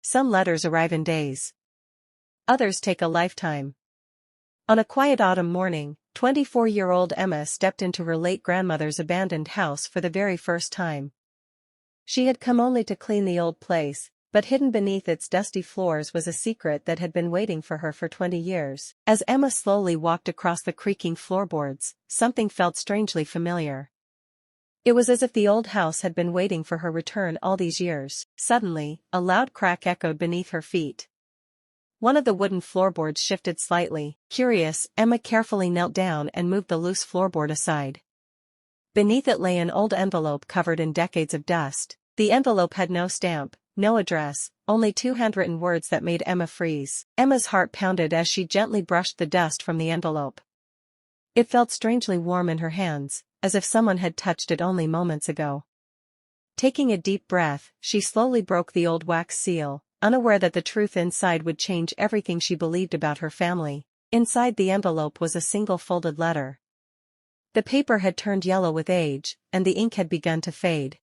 Some letters arrive in days. Others take a lifetime. On a quiet autumn morning, 24-year-old Emma stepped into her late grandmother's abandoned house for the very first time. She had come only to clean the old place, but hidden beneath its dusty floors was a secret that had been waiting for her for 20 years. As Emma slowly walked across the creaking floorboards, something felt strangely familiar. It was as if the old house had been waiting for her return all these years. Suddenly, a loud crack echoed beneath her feet. One of the wooden floorboards shifted slightly. Curious, Emma carefully knelt down and moved the loose floorboard aside. Beneath it lay an old envelope covered in decades of dust. The envelope had no stamp, no address, only 2 handwritten words that made Emma freeze. Emma's heart pounded as she gently brushed the dust from the envelope. It felt strangely warm in her hands, as if someone had touched it only moments ago. Taking a deep breath, she slowly broke the old wax seal, unaware that the truth inside would change everything she believed about her family. Inside the envelope was a single folded letter. The paper had turned yellow with age, and the ink had begun to fade.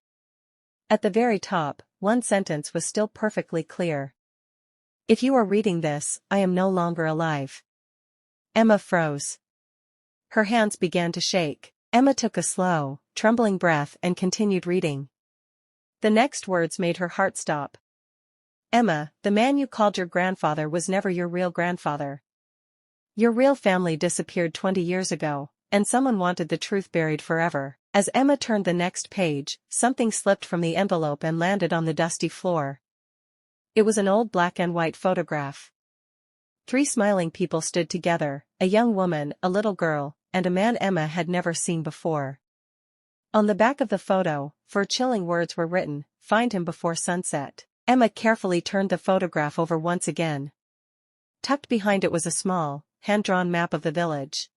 At the very top, one sentence was still perfectly clear. "If you are reading this, I am no longer alive." Emma froze. Her hands began to shake. Emma took a slow, trembling breath and continued reading. The next words made her heart stop. "Emma, the man you called your grandfather was never your real grandfather. Your real family disappeared 20 years ago, and someone wanted the truth buried forever." As Emma turned the next page, something slipped from the envelope and landed on the dusty floor. It was an old black and white photograph. 3 smiling people stood together, a young woman, a little girl, and a man Emma had never seen before. On the back of the photo, 4 chilling words were written: "Find him before sunset." Emma carefully turned the photograph over once again. Tucked behind it was a small, hand-drawn map of the village.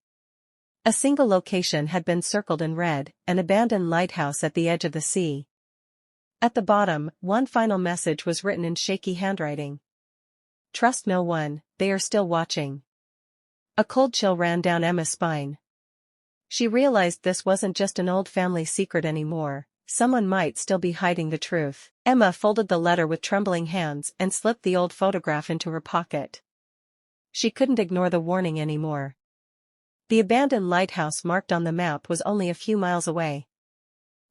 A single location had been circled in red, an abandoned lighthouse at the edge of the sea. At the bottom, one final message was written in shaky handwriting. "Trust no one, they are still watching." A cold chill ran down Emma's spine. She realized this wasn't just an old family secret anymore. Someone might still be hiding the truth. Emma folded the letter with trembling hands and slipped the old photograph into her pocket. She couldn't ignore the warning anymore. The abandoned lighthouse marked on the map was only a few miles away.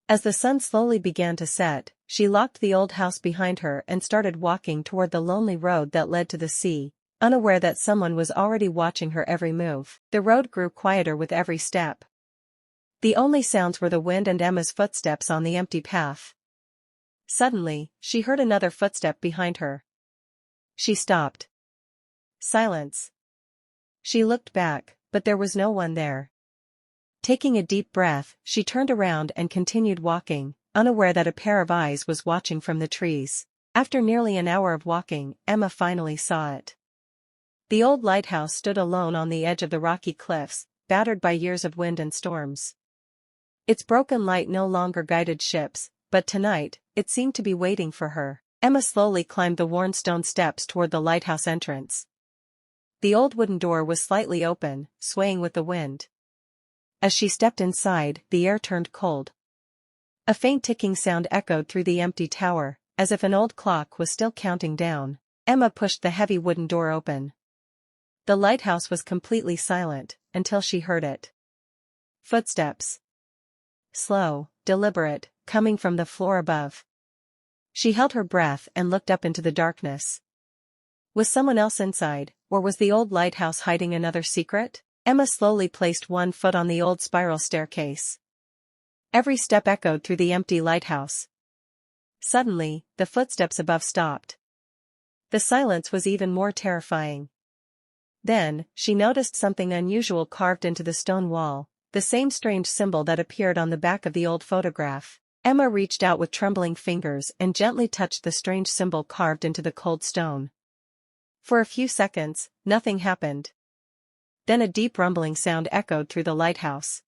As the sun slowly began to set, she locked the old house behind her and started walking toward the lonely road that led to the sea, unaware that someone was already watching her every move. The road grew quieter with every step. The only sounds were the wind and Emma's footsteps on the empty path. Suddenly, she heard another footstep behind her. She stopped. Silence. She looked back, but there was no one there. Taking a deep breath, she turned around and continued walking, unaware that a pair of eyes was watching from the trees. After nearly an hour of walking, Emma finally saw it. The old lighthouse stood alone on the edge of the rocky cliffs, battered by years of wind and storms. Its broken light no longer guided ships, but tonight, it seemed to be waiting for her. Emma slowly climbed the worn stone steps toward the lighthouse entrance. The old wooden door was slightly open, swaying with the wind. As she stepped inside, the air turned cold. A faint ticking sound echoed through the empty tower, as if an old clock was still counting down. Emma pushed the heavy wooden door open. The lighthouse was completely silent, until she heard it. Footsteps. Slow, deliberate, coming from the floor above. She held her breath and looked up into the darkness. Was someone else inside, or was the old lighthouse hiding another secret? Emma slowly placed one foot on the old spiral staircase. Every step echoed through the empty lighthouse. Suddenly, the footsteps above stopped. The silence was even more terrifying. Then, she noticed something unusual carved into the stone wall, the same strange symbol that appeared on the back of the old photograph. Emma reached out with trembling fingers and gently touched the strange symbol carved into the cold stone. For a few seconds, nothing happened. Then a deep rumbling sound echoed through the lighthouse.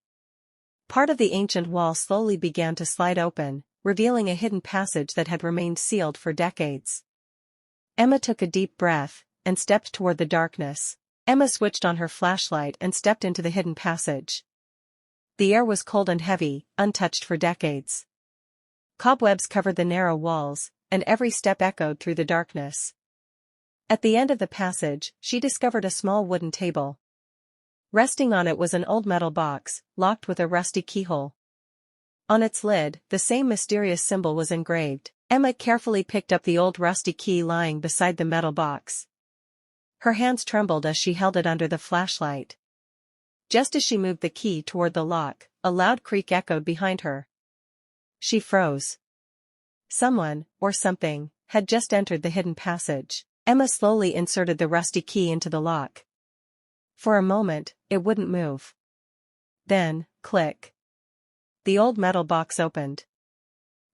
Part of the ancient wall slowly began to slide open, revealing a hidden passage that had remained sealed for decades. Emma took a deep breath and stepped toward the darkness. Emma switched on her flashlight and stepped into the hidden passage. The air was cold and heavy, untouched for decades. Cobwebs covered the narrow walls, and every step echoed through the darkness. At the end of the passage, she discovered a small wooden table. Resting on it was an old metal box, locked with a rusty keyhole. On its lid, the same mysterious symbol was engraved. Emma carefully picked up the old rusty key lying beside the metal box. Her hands trembled as she held it under the flashlight. Just as she moved the key toward the lock, a loud creak echoed behind her. She froze. Someone, or something, had just entered the hidden passage. Emma slowly inserted the rusty key into the lock. For a moment, it wouldn't move. Then, click. The old metal box opened.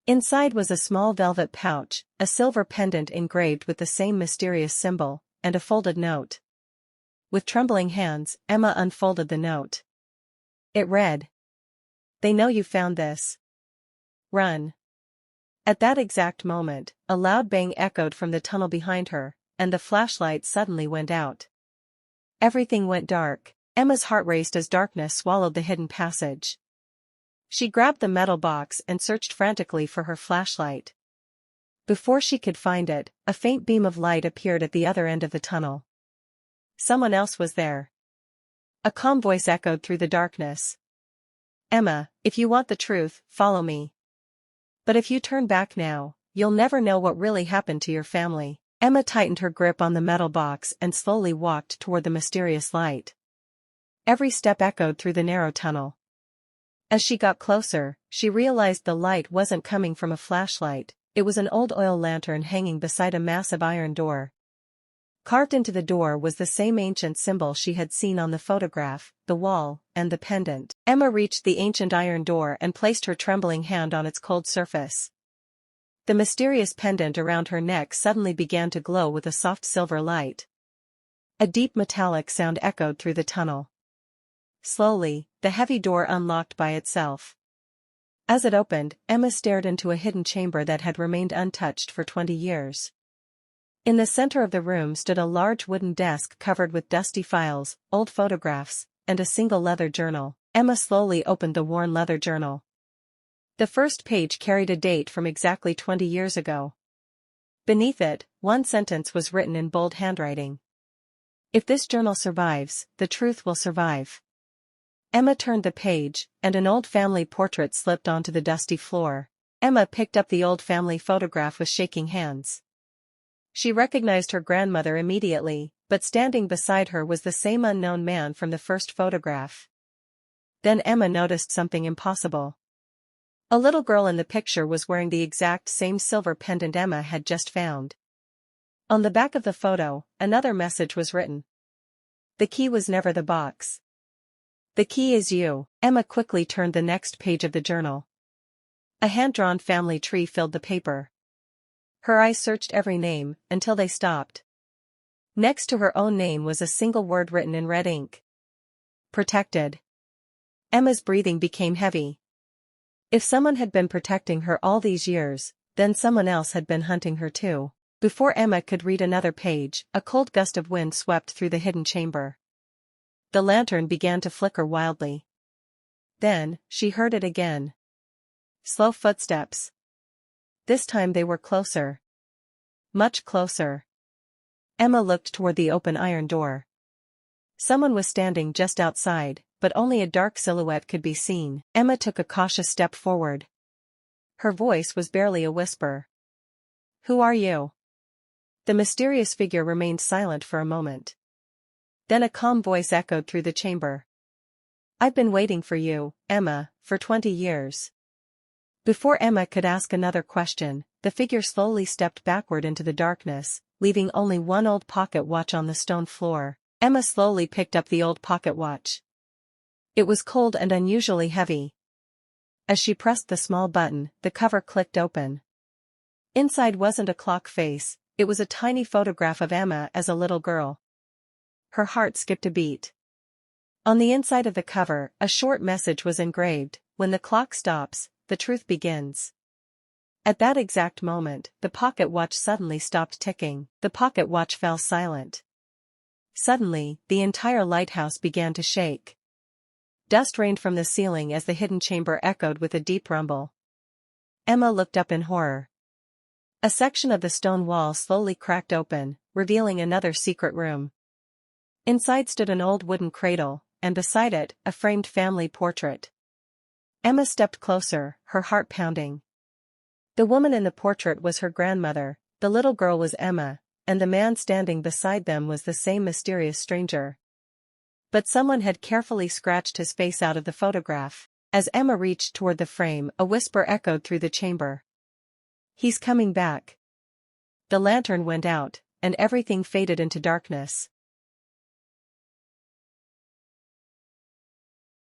Inside was a small velvet pouch, a silver pendant engraved with the same mysterious symbol, and a folded note. With trembling hands, Emma unfolded the note. It read, "They know you found this. Run." At that exact moment, a loud bang echoed from the tunnel behind her, and the flashlight suddenly went out. Everything went dark. Emma's heart raced as darkness swallowed the hidden passage. She grabbed the metal box and searched frantically for her flashlight. Before she could find it, a faint beam of light appeared at the other end of the tunnel. Someone else was there. A calm voice echoed through the darkness. "Emma, if you want the truth, follow me. But if you turn back now, you'll never know what really happened to your family." Emma tightened her grip on the metal box and slowly walked toward the mysterious light. Every step echoed through the narrow tunnel. As she got closer, she realized the light wasn't coming from a flashlight, it was an old oil lantern hanging beside a massive iron door. Carved into the door was the same ancient symbol she had seen on the photograph, the wall, and the pendant. Emma reached the ancient iron door and placed her trembling hand on its cold surface. The mysterious pendant around her neck suddenly began to glow with a soft silver light. A deep metallic sound echoed through the tunnel. Slowly, the heavy door unlocked by itself. As it opened, Emma stared into a hidden chamber that had remained untouched for 20 years. In the center of the room stood a large wooden desk covered with dusty files, old photographs, and a single leather journal. Emma slowly opened the worn leather journal. The first page carried a date from exactly 20 years ago. Beneath it, one sentence was written in bold handwriting. "If this journal survives, the truth will survive." Emma turned the page, and an old family portrait slipped onto the dusty floor. Emma picked up the old family photograph with shaking hands. She recognized her grandmother immediately, but standing beside her was the same unknown man from the first photograph. Then Emma noticed something impossible. A little girl in the picture was wearing the exact same silver pendant Emma had just found. On the back of the photo, another message was written. "The key was never the box. The key is you." Emma quickly turned the next page of the journal. A hand-drawn family tree filled the paper. Her eyes searched every name, until they stopped. Next to her own name was a single word written in red ink. Protected. Emma's breathing became heavy. If someone had been protecting her all these years, then someone else had been hunting her too. Before Emma could read another page, a cold gust of wind swept through the hidden chamber. The lantern began to flicker wildly. Then, she heard it again. Slow footsteps. This time they were closer. Much closer. Emma looked toward the open iron door. Someone was standing just outside, but only a dark silhouette could be seen. Emma took a cautious step forward. Her voice was barely a whisper. "Who are you?" The mysterious figure remained silent for a moment. Then a calm voice echoed through the chamber. "I've been waiting for you, Emma, for 20 years. Before Emma could ask another question, the figure slowly stepped backward into the darkness, leaving only one old pocket watch on the stone floor. Emma slowly picked up the old pocket watch. It was cold and unusually heavy. As she pressed the small button, the cover clicked open. Inside wasn't a clock face, it was a tiny photograph of Emma as a little girl. Her heart skipped a beat. On the inside of the cover, a short message was engraved: "When the clock stops, the truth begins." At that exact moment, the pocket watch suddenly stopped ticking. The pocket watch fell silent. Suddenly, the entire lighthouse began to shake. Dust rained from the ceiling as the hidden chamber echoed with a deep rumble. Emma looked up in horror. A section of the stone wall slowly cracked open, revealing another secret room. Inside stood an old wooden cradle, and beside it, a framed family portrait. Emma stepped closer, her heart pounding. The woman in the portrait was her grandmother, the little girl was Emma, and the man standing beside them was the same mysterious stranger. But someone had carefully scratched his face out of the photograph. As Emma reached toward the frame, a whisper echoed through the chamber. "He's coming back." The lantern went out, and everything faded into darkness.